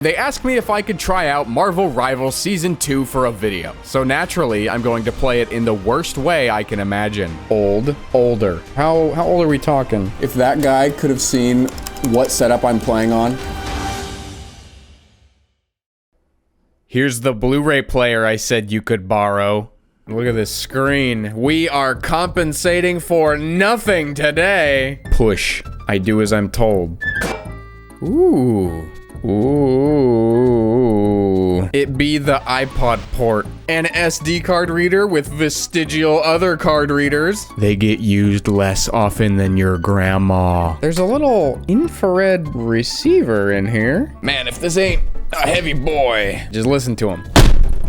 They asked me if I could try out Marvel Rivals Season 2 for a video. So naturally, I'm going to play it in the worst way I can imagine. Older. How old are we talking? If that guy could have seen what setup I'm playing on. Here's the Blu-ray player I said you could borrow. Look at this screen. We are compensating for nothing today. Push. I do as I'm told. Ooh. It be the iPod port. An SD card reader with vestigial other card readers. They get used less often than your grandma. There's a little infrared receiver in here. Man, if this ain't a heavy boy. Just listen to him.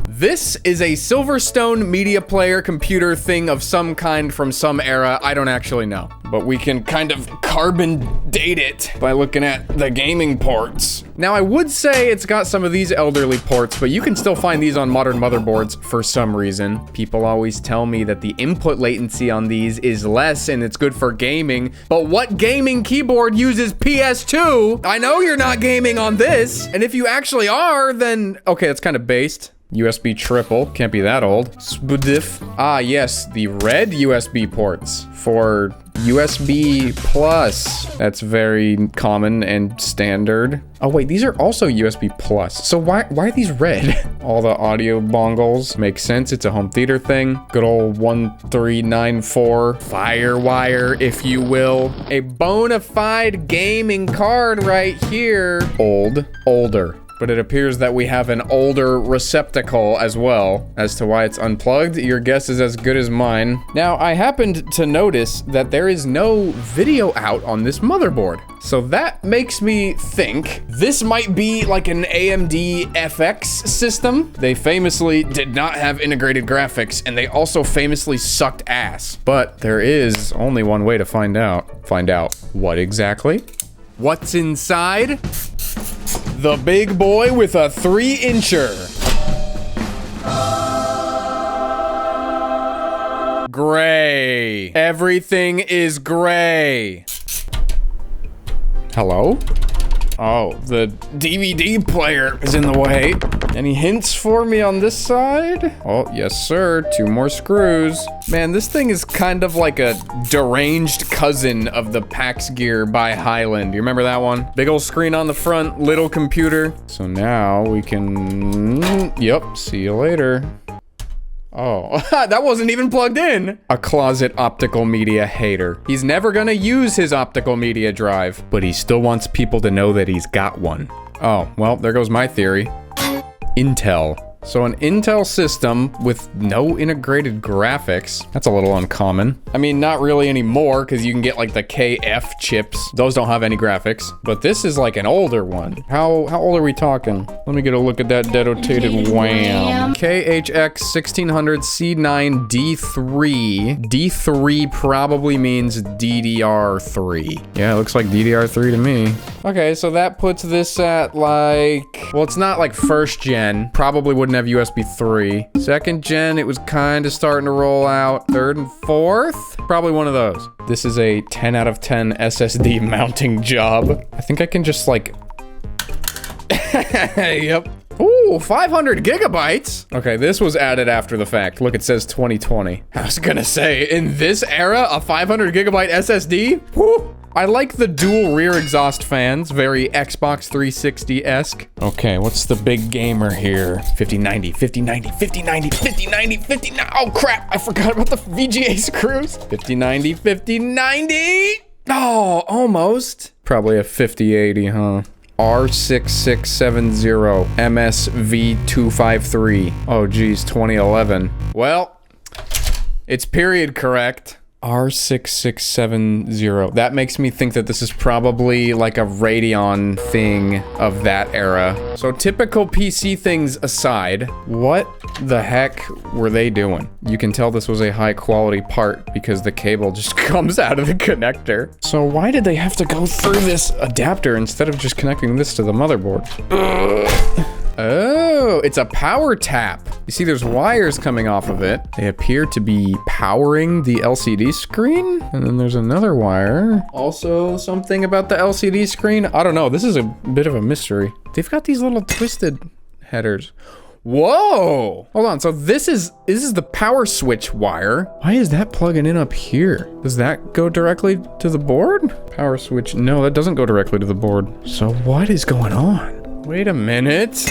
This is a Silverstone media player computer thing of some kind from some era. I don't actually know. But we can kind of carbon date it by looking at the gaming ports. Now, I would say it's got some of these elderly ports, but you can still find these on modern motherboards for some reason. People always tell me that the input latency on these is less and it's good for gaming. But what gaming keyboard uses PS2? I know you're not gaming on this. And if you actually are, then okay, that's kind of based. USB triple, can't be that old. Spudif. Ah, yes, the red USB ports for USB plus. That's very common and standard. Oh wait, these are also USB plus. So why are these red? All the audio bongles make sense. It's a home theater thing. Good old 1394 Firewire, if you will. A bona fide gaming card right here. Older. But it appears that we have an older receptacle as well. As to why it's unplugged, your guess is as good as mine. Now, I happened to notice that there is no video out on this motherboard. So that makes me think this might be like an AMD FX system. They famously did not have integrated graphics, and they also famously sucked ass. But there is only one way to find out. Find out what exactly? What's inside? The big boy with a 3-incher. Gray. Everything is gray. Hello? Oh, the DVD player is in the way. Any hints for me on this side? Oh, yes, sir. 2 more screws. Man, this thing is kind of like a deranged cousin of the PAX gear by Highland. You remember that one? Big old screen on the front, little computer. So now we can... Yep, see you later. Oh, that wasn't even plugged in. A closet optical media hater. He's never gonna use his optical media drive, but he still wants people to know that he's got one. Oh, well, there goes my theory. Intel. So an Intel system with no integrated graphics. That's a little uncommon. I mean, not really anymore, because you can get like the KF chips. Those don't have any graphics. But this is like an older one. How old are we talking? Let me get a look at that denotated WAM. KHX 1600 C9 D3. D3 probably means DDR3. Yeah, it looks like DDR3 to me. Okay, so that puts this at like... Well, it's not like first gen. Probably wouldn't have USB 3. Second gen, it was kind of starting to roll out. Third and fourth, probably one of those. This is a 10 out of 10 SSD mounting job. I think I can just like... Yep. Ooh, 500 gigabytes. Okay, this was added after the fact. Look, it says 2020. I was gonna say, in this era, a 500 gigabyte SSD? Whew. I like the dual rear exhaust fans, very Xbox 360-esque. Okay, what's the big gamer here? 5090, 5090, 5090, 5090, 5090. Oh crap, I forgot about the VGA screws. 5090, 5090. Oh, almost. Probably a 5080, huh? R6670 MSV253. Oh geez, 2011. Well, it's period correct. R6670. That makes me think that this is probably like a Radeon thing of that era. So typical PC things aside, what the heck were they doing? You can tell this was a high quality part because the cable just comes out of the connector. So why did they have to go through this adapter instead of just connecting this to the motherboard? Oh, it's a power tap. You see, there's wires coming off of it. They appear to be powering the LCD screen. And then there's another wire. Also something about the LCD screen. I don't know. This is a bit of a mystery. They've got these little twisted headers. Whoa! Hold on, so this is the power switch wire. Why is that plugging in up here? Does that go directly to the board? Power switch, no, that doesn't go directly to the board. So what is going on? Wait a minute.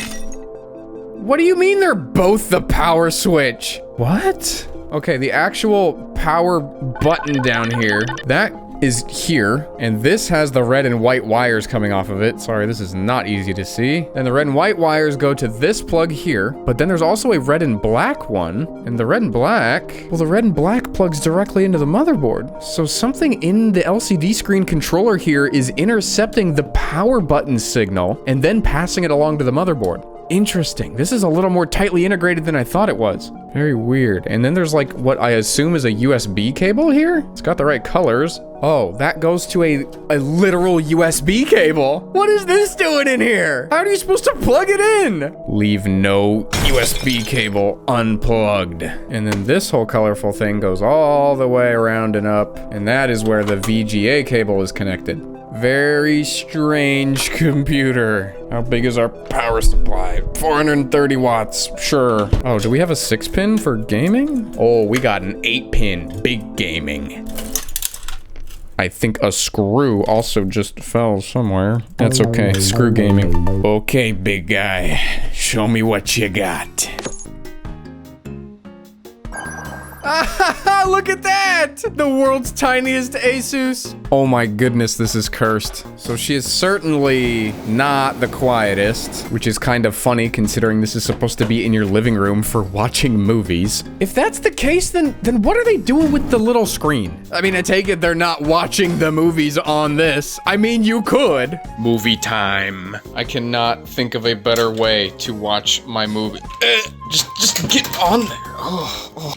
What do you mean they're both the power switch? What? Okay, the actual power button down here, that is here, and this has the red and white wires coming off of it. Sorry, this is not easy to see. And the red and white wires go to this plug here, but then there's also a red and black one, and the red and black, well, the red and black plugs directly into the motherboard. So something in the LCD screen controller here is intercepting the power button signal and then passing it along to the motherboard. Interesting. This is a little more tightly integrated than I thought it was. Very weird. And then there's like what I assume is a USB cable here. It's got the right colors. Oh, that goes to a literal USB cable. What is this doing in here? How are you supposed to plug it in? Leave no USB cable unplugged. And then this whole colorful thing goes all the way around and up. And that is where the VGA cable is connected. Very strange computer. How big is our power supply? 430 watts, sure. Oh, do we have a 6-pin for gaming? Oh, we got an 8-pin, big gaming. I think a screw also just fell somewhere. That's okay, screw gaming. Okay, big guy, show me what you got. Look at that! The world's tiniest Asus. Oh my goodness, this is cursed. So she is certainly not the quietest, which is kind of funny considering this is supposed to be in your living room for watching movies. If that's the case, then what are they doing with the little screen? I mean, I take it they're not watching the movies on this. I mean, you could. Movie time. I cannot think of a better way to watch my movie. Just get on there. Oh.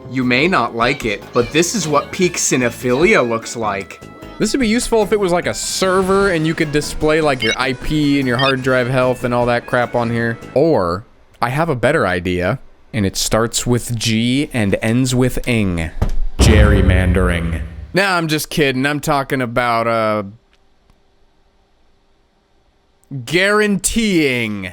You may not like it, but this is what peak cinephilia looks like. This would be useful if it was like a server and you could display like your IP and your hard drive health and all that crap on here. Or, I have a better idea, and it starts with G and ends with ing. Gerrymandering. Nah, I'm just kidding. I'm talking about, guaranteeing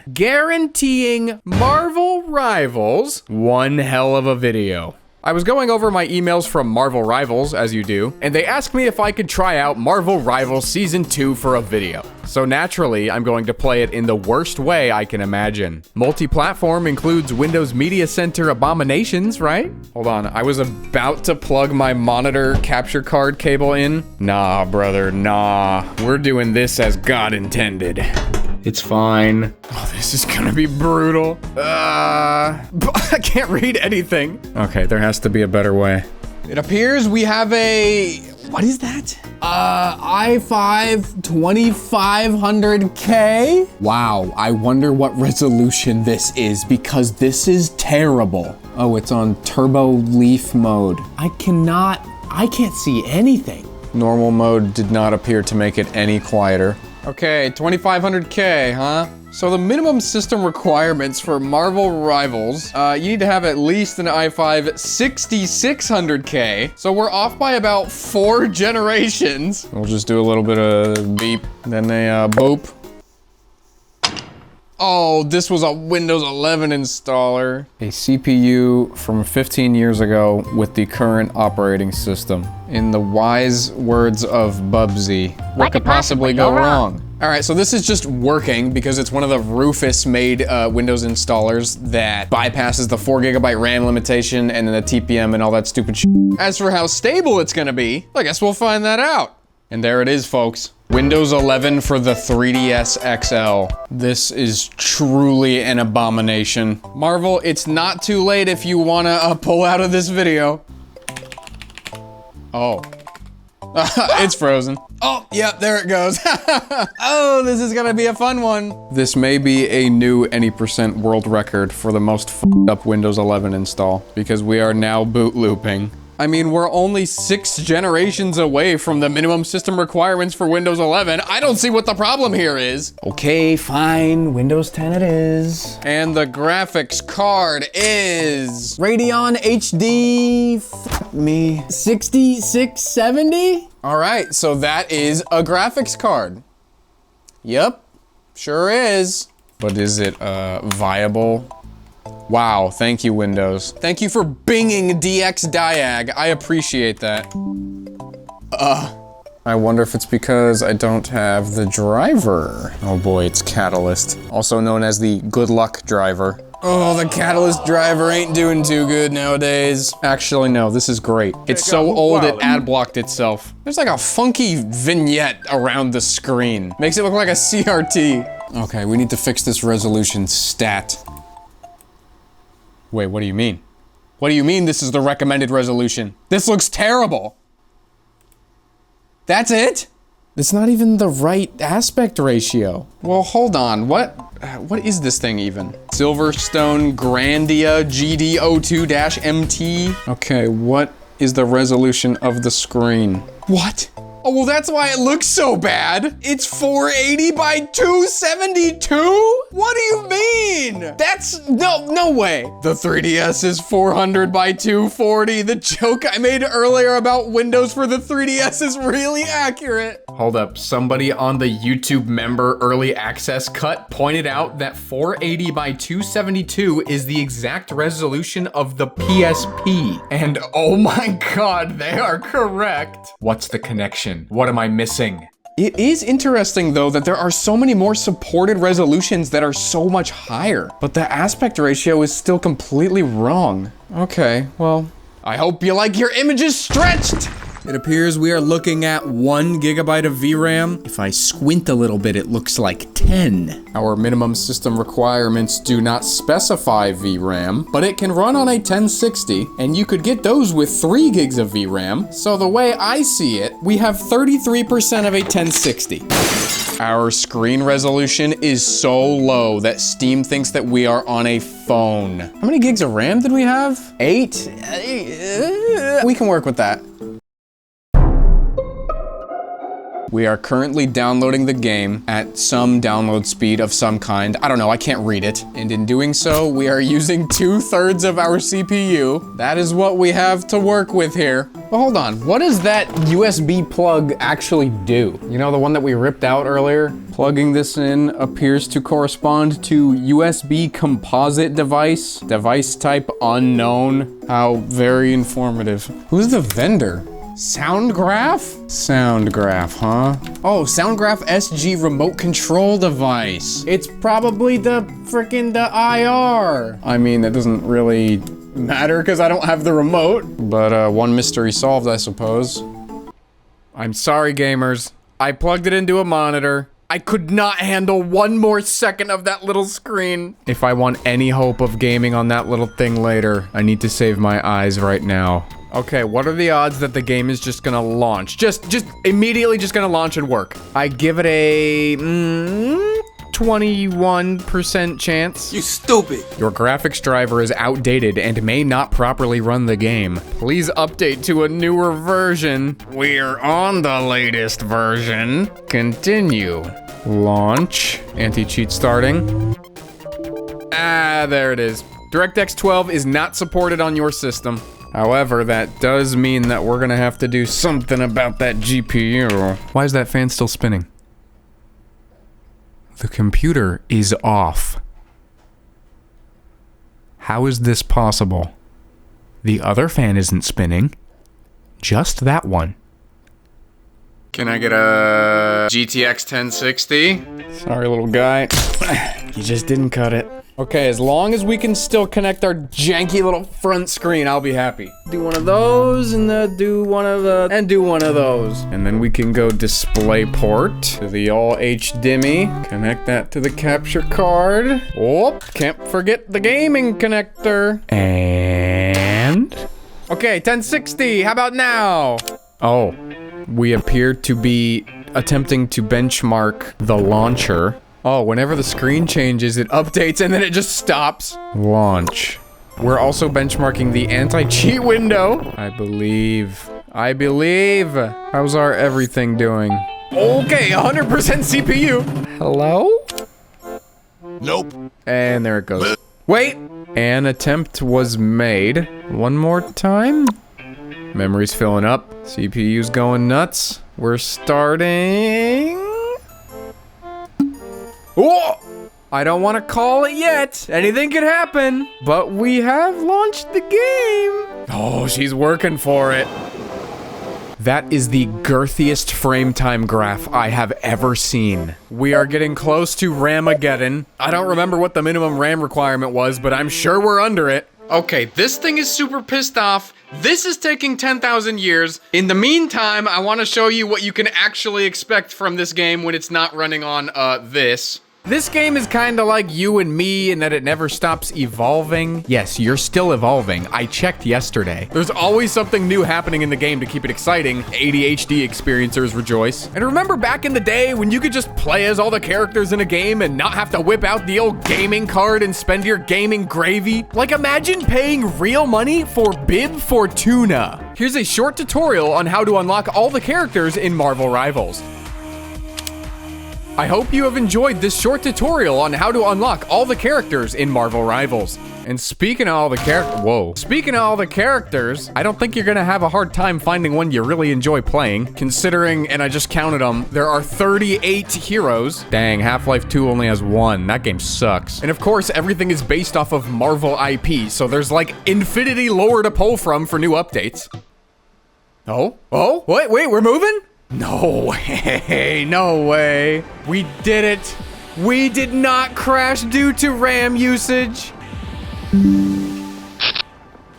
Marvel Rivals one hell of a video. I was going over my emails from Marvel Rivals, as you do, and they asked me if I could try out Marvel Rivals Season 2 for a video. So naturally, I'm going to play it in the worst way I can imagine. Multi-platform includes Windows Media Center abominations, right? Hold on, I was about to plug my monitor capture card cable in. Nah, brother, nah. We're doing this as God intended. It's fine. Oh, this is gonna be brutal. I can't read anything. Okay, there has to be a better way. It appears we have a... What is that? i5 2500K? Wow, I wonder what resolution this is because this is terrible. Oh, it's on turbo leaf mode. I can't see anything. Normal mode did not appear to make it any quieter. Okay, 2500K, huh? So the minimum system requirements for Marvel Rivals, you need to have at least an i5 6600K. So we're off by about 4 generations. We'll just do a little bit of beep, then a boop. Oh, this was a Windows 11 installer. A CPU from 15 years ago with the current operating system. In the wise words of Bubsy, what could possibly go wrong? All right, so this is just working because it's one of the Rufus-made Windows installers that bypasses the 4GB RAM limitation and then the TPM and all that stupid shit. As for how stable it's gonna be, I guess we'll find that out. And there it is, folks. Windows 11 for the 3DS XL. This is truly an abomination. Marvel, it's not too late if you wanna pull out of this video. Oh. It's frozen. Oh, yep, there it goes. Oh, this is gonna be a fun one. This may be a new any % world record for the most f***ed up Windows 11 install because we are now boot looping. I mean, we're only 6 generations away from the minimum system requirements for Windows 11. I don't see what the problem here is. Okay, fine. Windows 10 it is. And the graphics card is... Radeon HD... me. 6670? All right, so that is a graphics card. Yep, sure is. But is it viable? Wow, thank you, Windows. Thank you for binging DX Diag. I appreciate that. I wonder if it's because I don't have the driver. Oh boy, it's Catalyst. Also known as the good luck driver. Oh, the Catalyst driver ain't doing too good nowadays. Actually, no, this is great. It's so old it ad blocked itself. There's like a funky vignette around the screen. Makes it look like a CRT. Okay, we need to fix this resolution stat. Wait, what do you mean? What do you mean this is the recommended resolution? This looks terrible. That's it? It's not even the right aspect ratio. Well, hold on, what is this thing even? Silverstone Grandia GD02-MT? Okay, what is the resolution of the screen? What? Oh, well, that's why it looks so bad. It's 480 by 272? What do you mean? That's, no way. The 3DS is 400 by 240. The joke I made earlier about Windows for the 3DS is really accurate. Hold up, somebody on the YouTube member early access cut pointed out that 480 by 272 is the exact resolution of the PSP. And oh my God, they are correct. What's the connection? What am I missing? It is interesting though that there are so many more supported resolutions that are so much higher, but the aspect ratio is still completely wrong. Okay, well, I hope you like your images stretched. It appears we are looking at 1 GB of VRAM. If I squint a little bit, it looks like 10. Our minimum system requirements do not specify VRAM, but it can run on a 1060, and you could get those with 3 gigs of VRAM. So the way I see it, we have 33% of a 1060. Our screen resolution is so low that Steam thinks that we are on a phone. How many gigs of RAM did we have? 8? We can work with that. We are currently downloading the game at some download speed of some kind. I don't know, I can't read it. And in doing so, we are using 2/3 of our CPU. That is what we have to work with here. Well, hold on, what does that USB plug actually do? You know, the one that we ripped out earlier? Plugging this in appears to correspond to USB composite device. Device type unknown. How very informative. Who's the vendor? Soundgraph? Soundgraph, huh? Oh, Soundgraph SG remote control device. It's probably the IR. I mean, that doesn't really matter because I don't have the remote. But one mystery solved, I suppose. I'm sorry, gamers. I plugged it into a monitor. I could not handle 1 more second of that little screen. If I want any hope of gaming on that little thing later, I need to save my eyes right now. Okay, what are the odds that the game is just gonna launch? Just immediately just gonna launch and work. I give it a 21% chance. You stupid. Your graphics driver is outdated and may not properly run the game. Please update to a newer version. We're on the latest version. Continue. Launch. Anti-cheat starting. Ah, there it is. DirectX 12 is not supported on your system. However, that does mean that we're gonna have to do something about that GPU. Why is that fan still spinning? The computer is off. How is this possible? The other fan isn't spinning. Just that one. Can I get a GTX 1060? Sorry, little guy. You just didn't cut it. Okay, as long as we can still connect our janky little front screen, I'll be happy. Do one of those, and do one of those. And then we can go DisplayPort to the all HDMI. Connect that to the capture card. Oh, can't forget the gaming connector. And... okay, 1060, how about now? Oh, we appear to be attempting to benchmark the launcher. Oh, whenever the screen changes, it updates and then it just stops. Launch. We're also benchmarking the anti-cheat window. I believe. How's our everything doing? Okay, 100% CPU. Hello? Nope. And there it goes. Wait! An attempt was made. One more time. Memory's filling up. CPU's going nuts. We're starting... Oh! I don't want to call it yet. Anything could happen. But we have launched the game. Oh, she's working for it. That is the girthiest frame time graph I have ever seen. We are getting close to Ramageddon. I don't remember what the minimum RAM requirement was, but I'm sure we're under it. Okay, this thing is super pissed off. This is taking 10,000 years. In the meantime, I want to show you what you can actually expect from this game when it's not running on, this. This game is kind of like you and me in that it never stops evolving. Yes, you're still evolving. I checked yesterday. There's always something new happening in the game to keep it exciting. ADHD experiencers rejoice. And remember back in the day when you could just play as all the characters in a game and not have to whip out the old gaming card and spend your gaming gravy? Like imagine paying real money for Bib Fortuna. Here's a short tutorial on how to unlock all the characters in Marvel Rivals. I hope you have enjoyed this short tutorial on how to unlock all the characters in Marvel Rivals. And speaking of all the characters, I don't think you're gonna have a hard time finding one you really enjoy playing, considering, and I just counted them, there are 38 heroes. Dang, Half-Life 2 only has 1. That game sucks. And of course, everything is based off of Marvel IP, so there's like infinity lore to pull from for new updates. Oh, wait, we're moving? No way, no way. We did it. We did not crash due to RAM usage.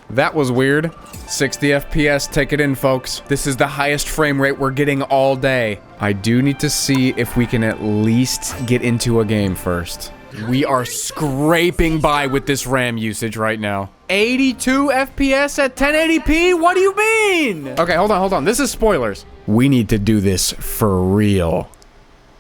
That was weird. 60 FPS, take it in, folks. This is the highest frame rate we're getting all day. I do need to see if we can at least get into a game first. We are scraping by with this RAM usage right now. 82 FPS at 1080p? What do you mean? Okay, hold on. This is spoilers. We need to do this for real.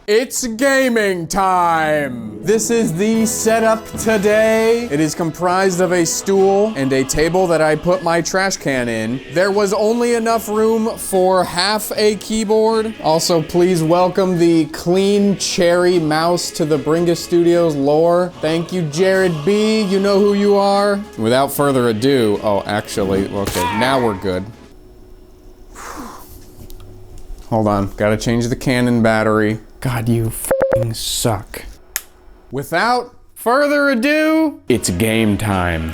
It's gaming time! This is the setup today. It is comprised of a stool and a table that I put my trash can in. There was only enough room for half a keyboard. Also, please welcome the clean cherry mouse to the Bringus Studios lore. Thank you, Jared B. You know who you are. Without further ado, oh, actually, okay, now we're good. Hold on, gotta change the Canon battery. God, you f***ing suck. Without further ado, it's game time.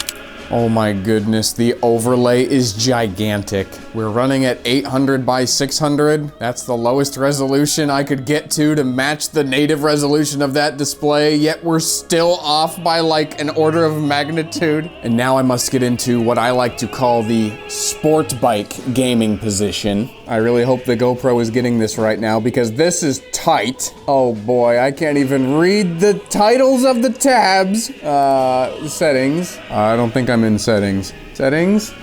Oh my goodness, the overlay is gigantic. We're running at 800 by 600. That's the lowest resolution I could get to match the native resolution of that display, yet we're still off by like an order of magnitude. And now I must get into what I like to call the sport bike gaming position. I really hope the GoPro is getting this right now because this is tight. Oh boy, I can't even read the titles of the tabs. Settings. I don't think I'm in settings. Settings?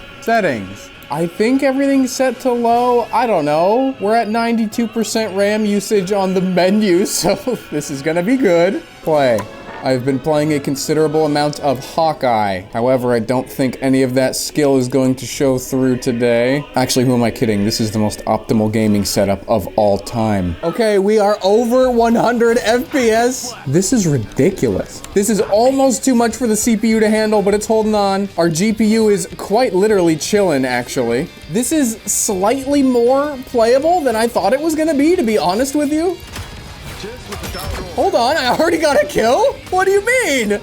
I think everything's set to low. I don't know. We're at 92% RAM usage on the menu, so this is gonna be good. Play. I've been playing a considerable amount of Hawkeye. However, I don't think any of that skill is going to show through today. Actually, who am I kidding? This is the most optimal gaming setup of all time. Okay, we are over 100 FPS. This is ridiculous. This is almost too much for the CPU to handle, but it's holding on. Our GPU is quite literally chilling, actually. This is slightly more playable than I thought it was gonna be, to be honest with you. Hold on, I already got a kill? What do you mean?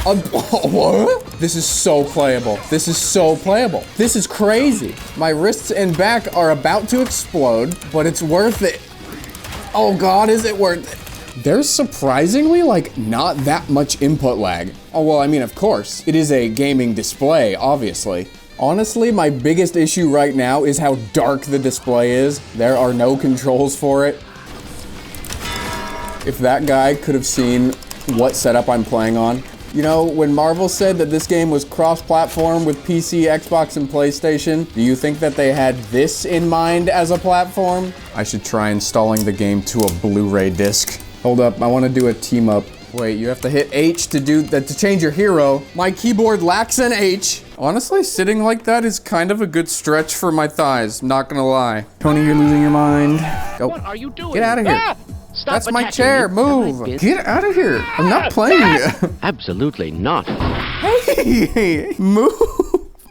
What? This is so playable. This is so playable. This is crazy. My wrists and back are about to explode, but it's worth it. Oh God, is it worth it? There's surprisingly, like, not that much input lag. Oh, well, I mean, of course. It is a gaming display, obviously. Honestly, my biggest issue right now is how dark the display is. There are no controls for it. If that guy could have seen what setup I'm playing on. You know, when Marvel said that this game was cross-platform with PC, Xbox, and PlayStation, do you think that they had this in mind as a platform? I should try installing the game to a Blu-ray disc. Hold up, I want to do a team up. Wait, you have to hit H to do that, to change your hero. My keyboard lacks an H. Honestly, sitting like that is kind of a good stretch for my thighs, not gonna lie. Tony, you're losing your mind. Go. What are you doing? Get out of here. Ah! Stop That's my attacking chair, me. move. Get out of here. I'm not playing. Absolutely not. Hey, move.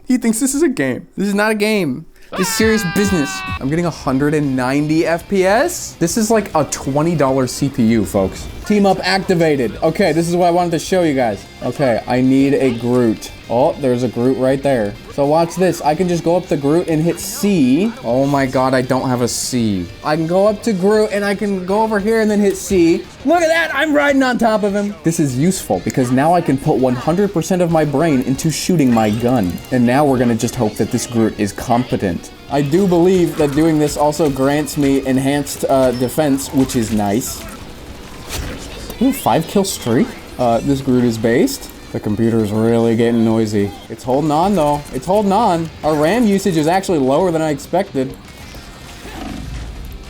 He thinks this is a game. This is not a game. This is serious business. I'm getting 190 FPS. This is like a $20 CPU, folks. Team up activated. Okay, this is what I wanted to show you guys. Okay, I need a Groot. Oh, there's a Groot right there. So watch this. I can just go up to Groot and hit C. Oh my God, I don't have a C. I can go up to Groot and I can go over here and then hit C. Look at that, I'm riding on top of him. This is useful because now I can put 100% of my brain into shooting my gun. And now we're gonna just hope that this Groot is competent. I do believe that doing this also grants me enhanced defense, which is nice. Ooh, 5-kill streak? This Groot is based. The computer's really getting noisy. It's holding on though. It's holding on. Our RAM usage is actually lower than I expected.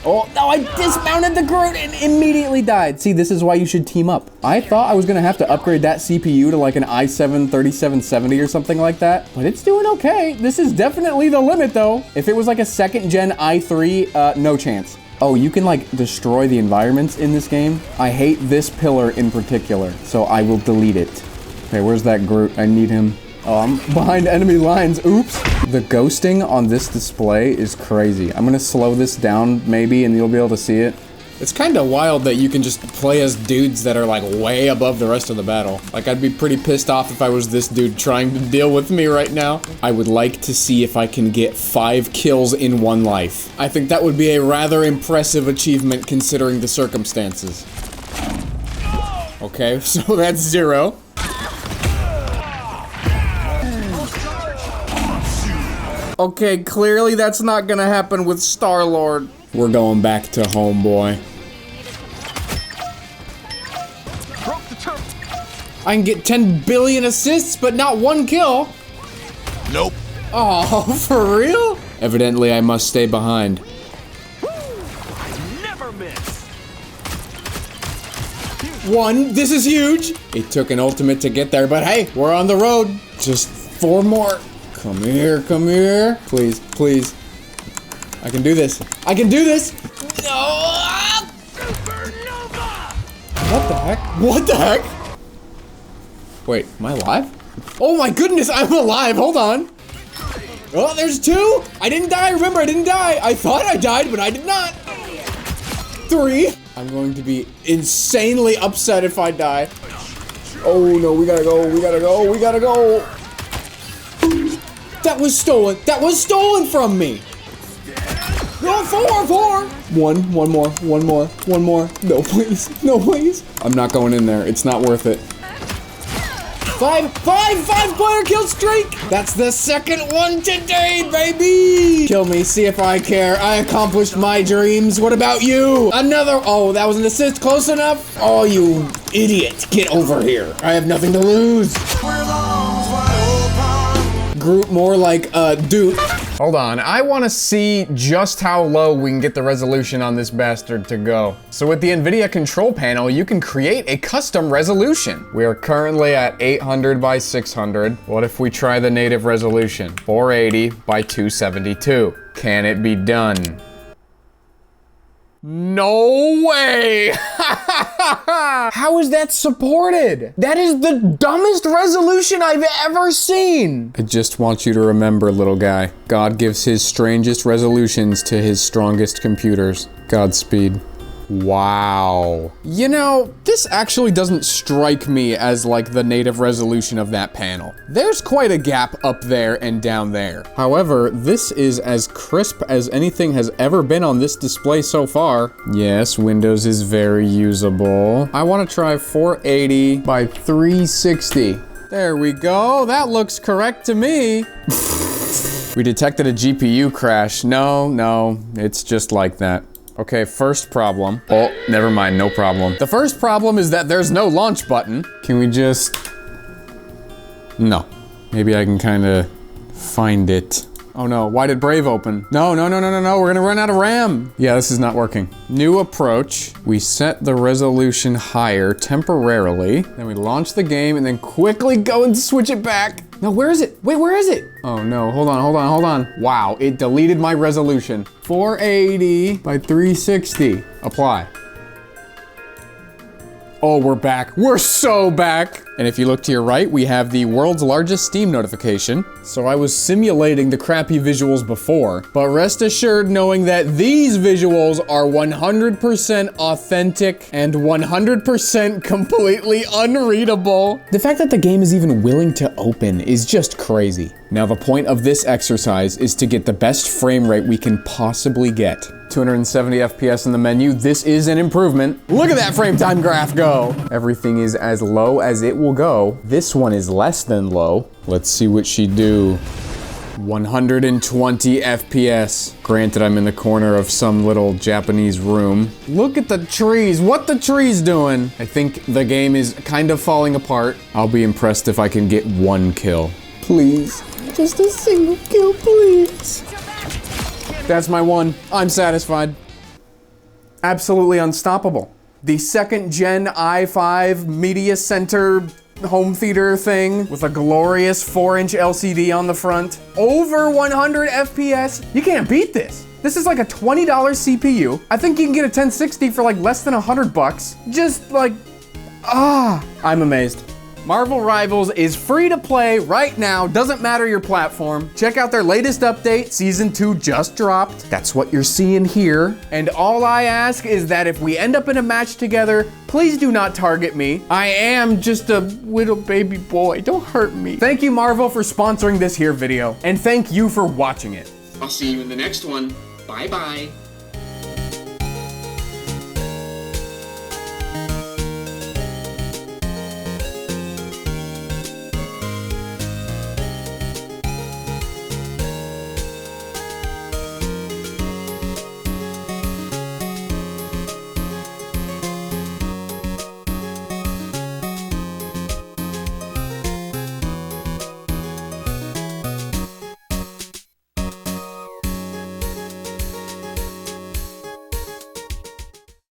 Oh, no, I dismounted the Groot and immediately died. See, this is why you should team up. I thought I was gonna have to upgrade that CPU to like an i7-3770 or something like that, but it's doing okay. This is definitely the limit though. If it was like a 2nd gen i3, no chance. Oh, you can like destroy the environments in this game. I hate this pillar in particular, so I will delete it. Okay, where's that Groot? I need him. Oh, I'm behind enemy lines. Oops. The ghosting on this display is crazy. I'm gonna slow this down maybe and you'll be able to see it. It's kind of wild that you can just play as dudes that are like way above the rest of the battle. Like, I'd be pretty pissed off if I was this dude trying to deal with me right now. I would like to see if I can get 5 kills in 1 life. I think that would be a rather impressive achievement considering the circumstances. Okay, so that's 0. Okay, clearly that's not gonna happen with Star-Lord. We're going back to homeboy. I can get 10 billion assists, but not 1 kill. Nope. Oh, for real? Evidently, I must stay behind. Never miss. 1, this is huge. It took an ultimate to get there, but hey, we're on the road. Just 4 more. Come here, come here. Please, please. I can do this. I can do this. No. Supernova. What the heck? What the heck? Wait, am I alive? Oh my goodness, I'm alive. Hold on. Oh, there's 2. I didn't die. Remember, I didn't die. I thought I died, but I did not. 3. I'm going to be insanely upset if I die. Oh no, we gotta go. We gotta go. We gotta go. That was stolen. That was stolen from me. No, 4. 1 more. 1 more. 1 more. No, please. No, please. I'm not going in there. It's not worth it. 5 player kill streak. That's the 2nd one today, baby. Kill me. See if I care. I accomplished my dreams. What about you? Another. Oh, that was an assist. Close enough. Oh, you idiot. Get over here. I have nothing to lose. Groot more like Duke. Hold on, I want to see just how low we can get the resolution on this bastard to go. So with the NVIDIA control panel, you can create a custom resolution. We are currently at 800 by 600. What if we try the native resolution? 480 by 272. Can it be done? No way! How is that supported? That is the dumbest resolution I've ever seen! I just want you to remember, little guy. God gives his strangest resolutions to his strongest computers. Godspeed. Wow. You know, this actually doesn't strike me as like the native resolution of that panel. There's quite a gap up there and down there. However, this is as crisp as anything has ever been on this display so far. Yes, Windows is very usable. I want to try 480 by 360. There we go. That looks correct to me. We detected a GPU crash. No, it's just like that. Okay, first problem. Oh, never mind, no problem. The first problem is that there's no launch button. Can we just... No. Maybe I can kind of find it. Oh no, why did Brave open? No, no, no, no, no, no, we're gonna run out of RAM. Yeah, this is not working. New approach. We set the resolution higher temporarily. Then we launch the game and then quickly go and switch it back. No, where is it? Wait, where is it? Oh no, hold on, hold on, hold on. Wow, it deleted my resolution. 480 by 360. Apply. Oh, we're back. We're so back. And if you look to your right, we have the world's largest Steam notification. So I was simulating the crappy visuals before, but rest assured knowing that these visuals are 100% authentic and 100% completely unreadable. The fact that the game is even willing to open is just crazy. Now the point of this exercise is to get the best frame rate we can possibly get. 270 FPS in the menu. This is an improvement. Look at that frame time graph go. Everything is as low as it will go. This one is less than low. Let's see what she do. 120 FPS. Granted, I'm in the corner of some little Japanese room. Look at the trees. What the trees doing? I think the game is kind of falling apart. I'll be impressed if I can get one kill. Please. Just a single kill, please. That's my one. I'm satisfied. Absolutely unstoppable. The second gen i5 media center home theater thing with a glorious 4-inch LCD on the front. Over 100 FPS. You can't beat this. This is like a $20 CPU. I think you can get a 1060 for like less than $100. Just like, I'm amazed. Marvel Rivals is free to play right now, doesn't matter your platform. Check out their latest update, Season 2 just dropped. That's what you're seeing here. And all I ask is that if we end up in a match together, please do not target me. I am just a little baby boy, don't hurt me. Thank you, Marvel, for sponsoring this here video. And thank you for watching it. I'll see you in the next one. Bye-bye.